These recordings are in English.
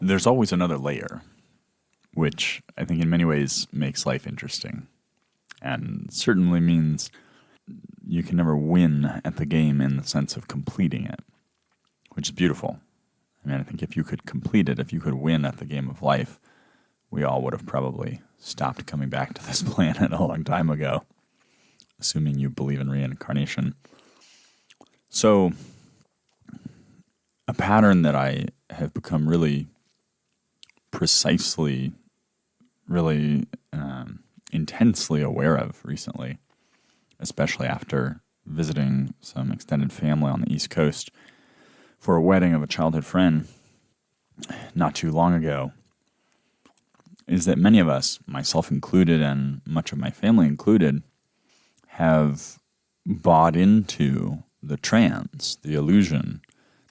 there's always another layer, which I think in many ways makes life interesting and certainly means you can never win at the game in the sense of completing it, which is beautiful. I mean, I think if you could complete it, if you could win at the game of life, we all would have probably stopped coming back to this planet a long time ago, assuming you believe in reincarnation. So, a pattern that I have become really precisely, really intensely aware of recently, especially after visiting some extended family on the East Coast for a wedding of a childhood friend not too long ago, is that many of us, myself included and much of my family included, have bought into the trance, the illusion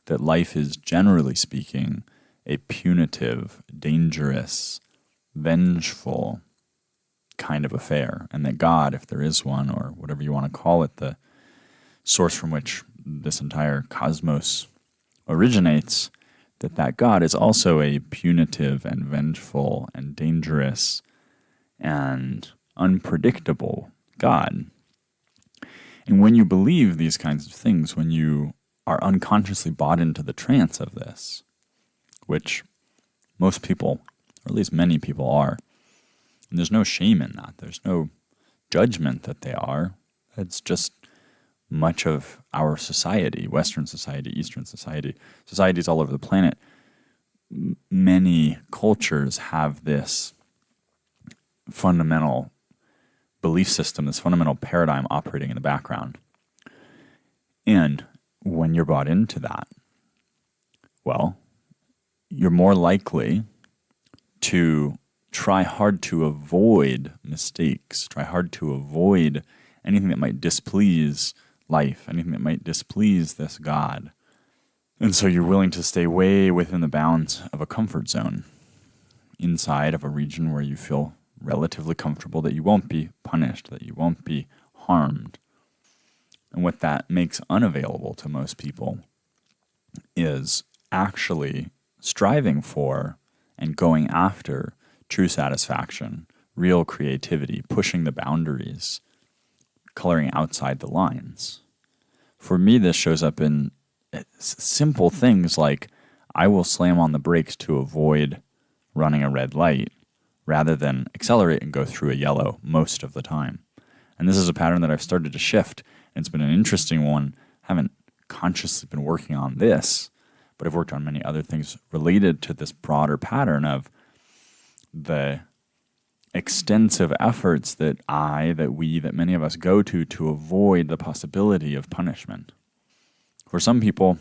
that life is, generally speaking, a punitive, dangerous, vengeful kind of affair, and that God, if there is one, or whatever you want to call it, the source from which this entire cosmos originates, that God is also a punitive and vengeful and dangerous and unpredictable God. And when you believe these kinds of things, when you are unconsciously bought into the trance of this, which most people, or at least many people are, and there's no shame in that. There's no judgment that they are. It's just much of our society, Western society, Eastern society, societies all over the planet. Many cultures have this fundamental belief system, this fundamental paradigm operating in the background. And when you're bought into that, well, you're more likely to try hard to avoid mistakes, try hard to avoid anything that might displease life, anything that might displease this God. And so you're willing to stay way within the bounds of a comfort zone, inside of a region where you feel relatively comfortable, that you won't be punished, that you won't be harmed. And what that makes unavailable to most people is actually striving for and going after true satisfaction, real creativity, pushing the boundaries, coloring outside the lines. For me, this shows up in simple things like I will slam on the brakes to avoid running a red light rather than accelerate and go through a yellow most of the time. And this is a pattern that I've started to shift. And it's been an interesting one. I haven't consciously been working on this, but I've worked on many other things related to this broader pattern of the extensive efforts that many of us go to avoid the possibility of punishment. For some people,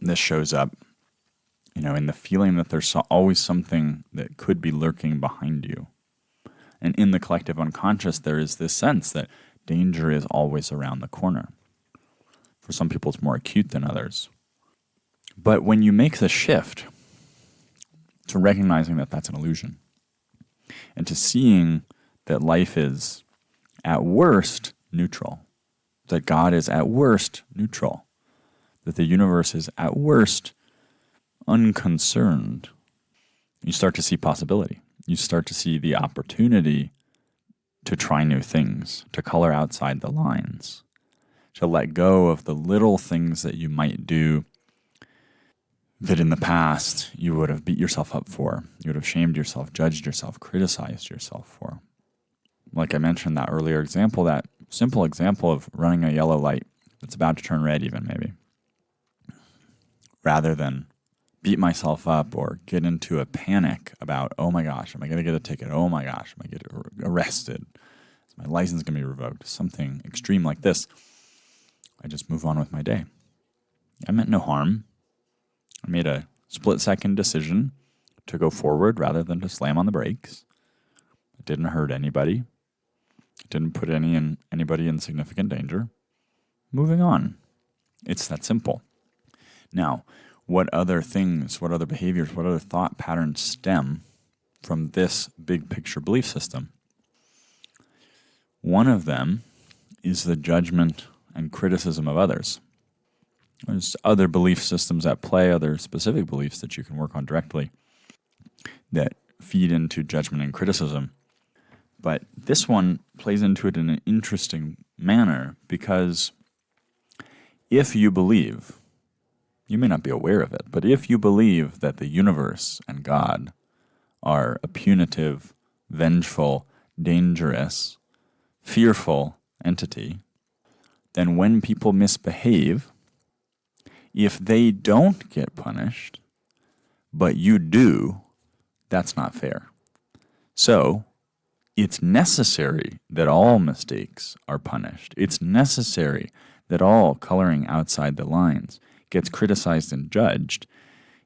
this shows up, in the feeling that there's always something that could be lurking behind you. And in the collective unconscious, there is this sense that danger is always around the corner. For some people, it's more acute than others. But when you make the shift to recognizing that that's an illusion, and to seeing that life is, at worst, neutral, that God is, at worst, neutral, that the universe is, at worst, unconcerned, you start to see possibility. You start to see the opportunity to try new things, to color outside the lines, to let go of the little things that you might do that in the past you would have beat yourself up for, you would have shamed yourself, judged yourself, criticized yourself for. Like I mentioned, that earlier example, that simple example of running a yellow light that's about to turn red even maybe, rather than beat myself up or get into a panic about, oh my gosh, am I going to get a ticket? Oh my gosh, am I going to get arrested? Is my license going to be revoked? Something extreme like this. I just move on with my day. I meant no harm. I made a split-second decision to go forward rather than to slam on the brakes. It didn't hurt anybody. It didn't put anybody in significant danger. Moving on. It's that simple. Now, what other things, what other behaviors, what other thought patterns stem from this big picture belief system? One of them is the judgment and criticism of others. There's other belief systems at play, other specific beliefs that you can work on directly that feed into judgment and criticism. But this one plays into it in an interesting manner because if you believe, you may not be aware of it, but if you believe that the universe and God are a punitive, vengeful, dangerous, fearful entity, then when people misbehave, if they don't get punished, but you do, that's not fair. So, it's necessary that all mistakes are punished. It's necessary that all coloring outside the lines gets criticized and judged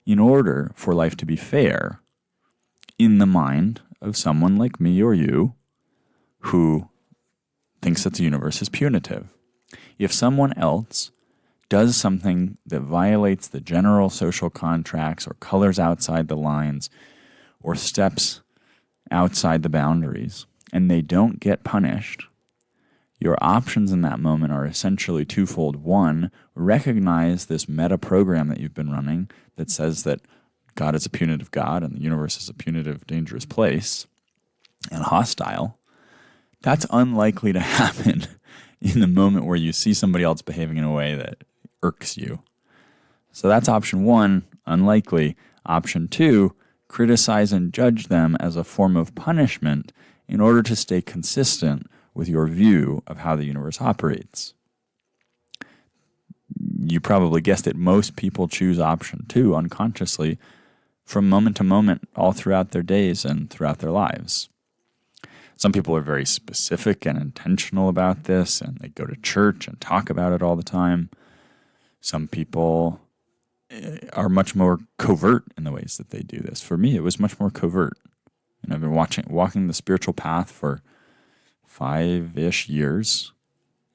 in order for life to be fair in the mind of someone like me or you who thinks that the universe is punitive. If someone else does something that violates the general social contracts or colors outside the lines or steps outside the boundaries and they don't get punished, your options in that moment are essentially twofold. One, recognize this meta program that you've been running that says that God is a punitive God and the universe is a punitive, dangerous place and hostile. That's unlikely to happen in the moment where you see somebody else behaving in a way that irks you. So that's option one, unlikely. Option two, criticize and judge them as a form of punishment in order to stay consistent with your view of how the universe operates. You probably guessed it, most people choose option two unconsciously from moment to moment all throughout their days and throughout their lives. Some people are very specific and intentional about this, and they go to church and talk about it all the time. Some people are much more covert in the ways that they do this. For me, it was much more covert. And I've been walking the spiritual path for 5-ish years.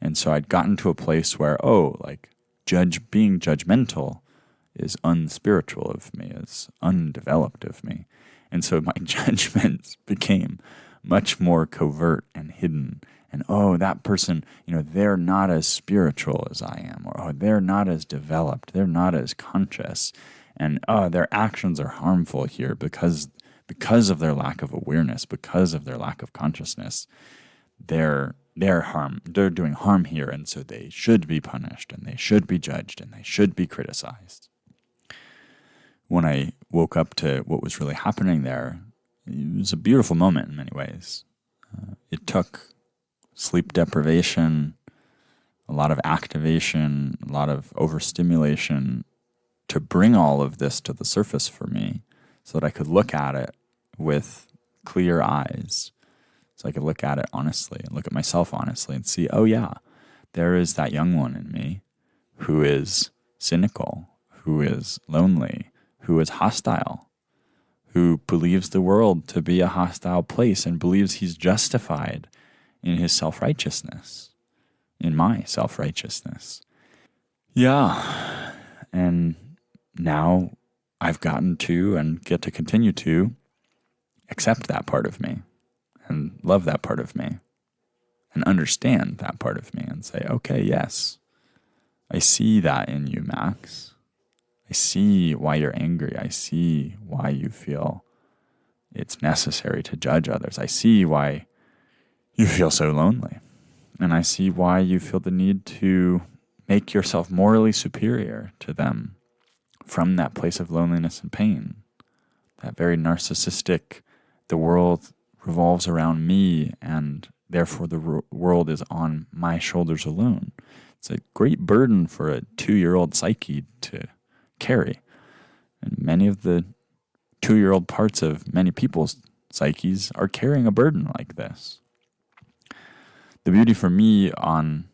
And so I'd gotten to a place where, being judgmental is unspiritual of me, is undeveloped of me. And so my judgments became much more covert and hidden. And, that person, they're not as spiritual as I am. Or, they're not as developed. They're not as conscious. And, their actions are harmful here because of their lack of awareness, because of their lack of consciousness. They're doing harm here, and so they should be punished, and they should be judged, and they should be criticized. When I woke up to what was really happening there, it was a beautiful moment in many ways. It took sleep deprivation, a lot of activation, a lot of overstimulation to bring all of this to the surface for me so that I could look at it with clear eyes. So I could look at it honestly and look at myself honestly and see, there is that young one in me who is cynical, who is lonely, who is hostile, who believes the world to be a hostile place and believes he's justified in his self-righteousness, in my self-righteousness. Yeah, and now I've gotten to and get to continue to accept that part of me and love that part of me and understand that part of me and say, okay, yes, I see that in you, Max. I see why you're angry. I see why you feel it's necessary to judge others. I see why you feel so lonely. And I see why you feel the need to make yourself morally superior to them from that place of loneliness and pain. That very narcissistic, the world revolves around me and therefore the world is on my shoulders alone. It's a great burden for a 2-year-old psyche to carry. And many of the 2-year-old parts of many people's psyches are carrying a burden like this. The beauty for me on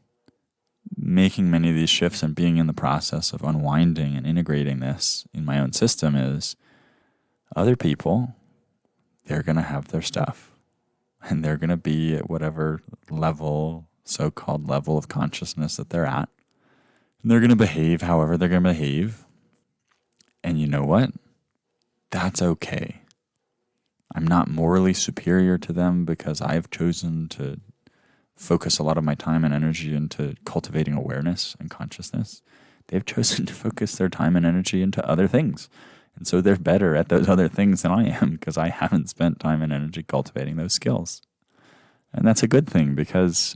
making many of these shifts and being in the process of unwinding and integrating this in my own system is other people, they're going to have their stuff and they're going to be at whatever level, so-called level of consciousness that they're at. And they're going to behave however they're going to behave. And you know what? That's okay. I'm not morally superior to them because I've chosen to focus a lot of my time and energy into cultivating awareness and consciousness. they've chosen to focus their time and energy into other things. And so they're better at those other things than I am because I haven't spent time and energy cultivating those skills. And that's a good thing because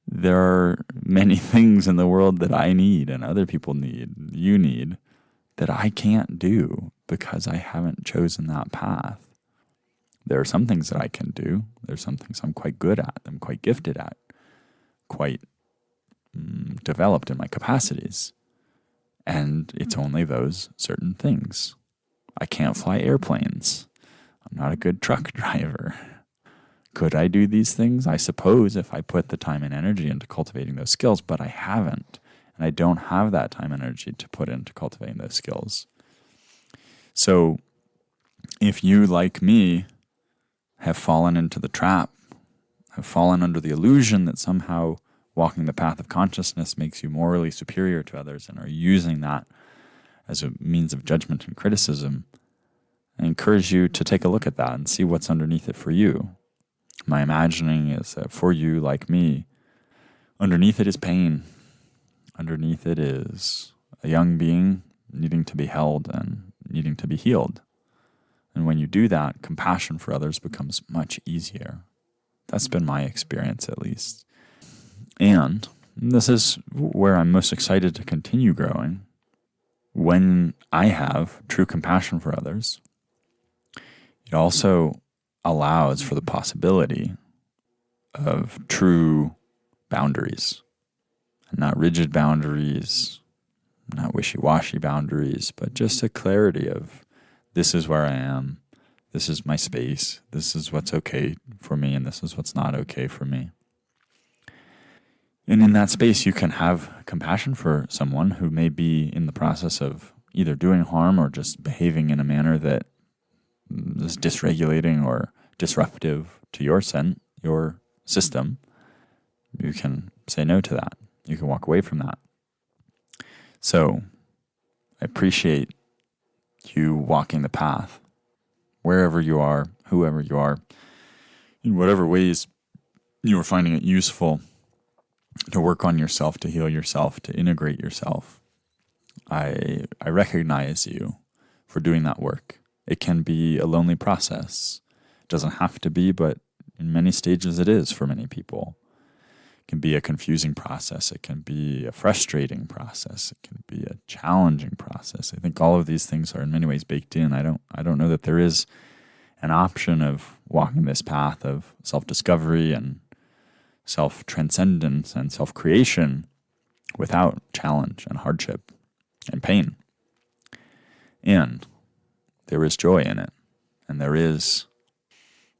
there are many things in the world that I need and other people need, you need, that I can't do because I haven't chosen that path. There are some things that I can do. There's some things I'm quite good at, I'm quite gifted at, quite developed in my capacities. And it's only those certain things. I can't fly airplanes. I'm not a good truck driver. Could I do these things? I suppose if I put the time and energy into cultivating those skills, but I haven't. And I don't have that time and energy to put into cultivating those skills. So if you, like me, have fallen into the trap, have fallen under the illusion that somehow walking the path of consciousness makes you morally superior to others and are using that as a means of judgment and criticism, I encourage you to take a look at that and see what's underneath it for you. My imagining is that for you, like me, underneath it is pain. Underneath it is a young being needing to be held and needing to be healed. And when you do that, compassion for others becomes much easier. That's been my experience, at least. And this is where I'm most excited to continue growing. When I have true compassion for others, it also allows for the possibility of true boundaries. Not rigid boundaries, not wishy-washy boundaries, but just a clarity of this is where I am, this is my space, this is what's okay for me, and this is what's not okay for me. And in that space, you can have compassion for someone who may be in the process of either doing harm or just behaving in a manner that is dysregulating or disruptive to your system. You can say no to that. You can walk away from that. So I appreciate you walking the path, wherever you are, whoever you are, in whatever ways you are finding it useful to work on yourself, to heal yourself, to integrate yourself. I recognize you for doing that work. It can be a lonely process. It doesn't have to be, but in many stages it is for many people. It can be a confusing process. It can be a frustrating process. It can be a challenging process. I think all of these things are in many ways baked in. I don't know that there is an option of walking this path of self-discovery and self-transcendence and self-creation without challenge and hardship and pain. And there is joy in it, and there is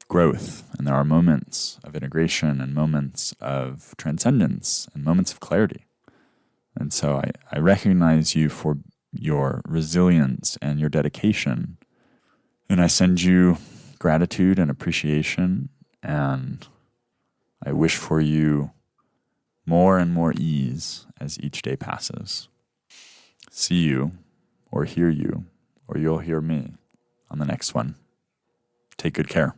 growth, and there are moments of integration and moments of transcendence and moments of clarity. And so I recognize you for your resilience and your dedication, and I send you gratitude and appreciation, and I wish for you more and more ease as each day passes. See you, or hear you, or you'll hear me on the next one. Take good care.